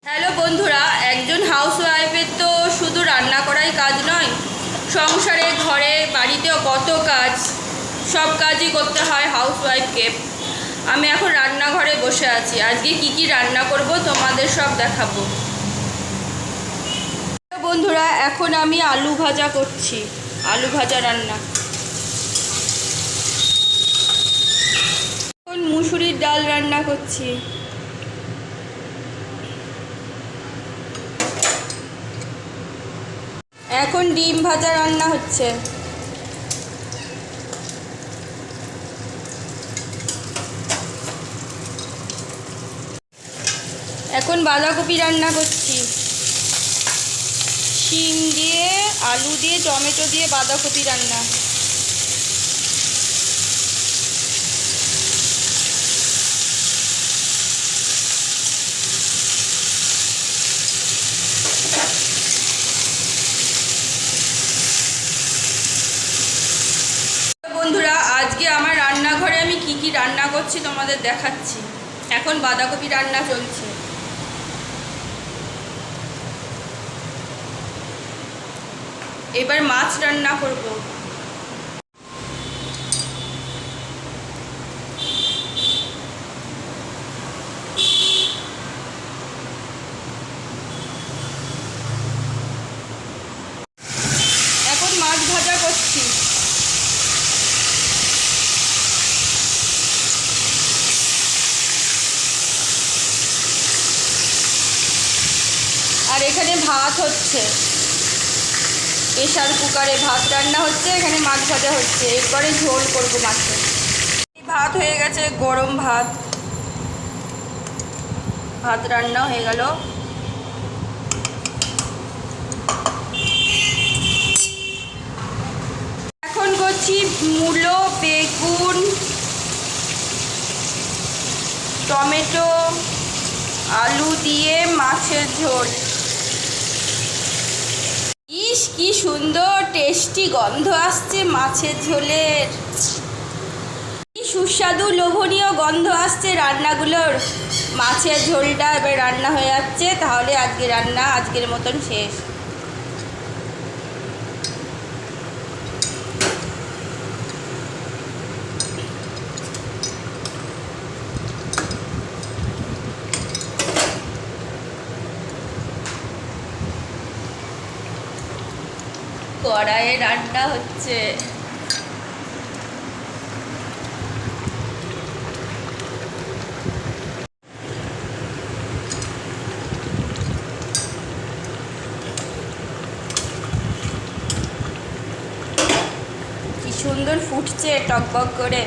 Hello বন্ধুরা, একজন হাউসওয়াইফের তো শুধু রান্না করাই কাজ নয়, সংসারে ঘরে বাড়িতেও কত কাজ, সব কাজই করতে হয় হাউসওয়াইফকে। আমি এখন রান্নাঘরে বসে আছি। আজকে কি কি রান্না করব তোমাদের সব দেখাবো। বন্ধুরা, এখন আমি আলু ভাজা করছি, আলু ভাজা রান্না। এখন মুসুরির ডাল রান্না করছি। এখন ডিম ভাজা রান্না হচ্ছে। এখন বাঁধাকপি রান্না করছি, শিম দিয়ে আলু দিয়ে টমেটো দিয়ে বাঁধাকপি রান্না। বন্ধুরা, আজকে আমার রান্নাঘরে আমি কি কি রান্না করছি তোমাদের দেখাচ্ছি। এখন বাঁধাকপি রান্না চলছে। এবার মাছ রান্না করব। এখন মাছ ভাজা করছি। আর এখানে ভাত হচ্ছে, প্রেসার কুকারে ভাত রান্না হচ্ছে, এখানে মাছ ভাজা হচ্ছে, এরপরে ঝোল করবো মাছের। ভাত হয়ে গেছে, গরম ভাত, ভাত রান্না হয়ে গেল। এখন করছি মূলো, বেগুন, টমেটো, আলু দিয়ে মাছের ঝোল। ইস, কি সুন্দর টেস্টি গন্ধ আসছে মাছের ঝোলের, কি সুস্বাদু লোভনীয় গন্ধ আসছে রান্নাগুলোর। মাছের ঝোলটা এবার রান্না হয়ে যাচ্ছে, তাহলে আজকে রান্না আজকের মতন শেষ। কড়াইয়ে রান্না হচ্ছে। কি সুন্দর ফুটছে টকবক করে।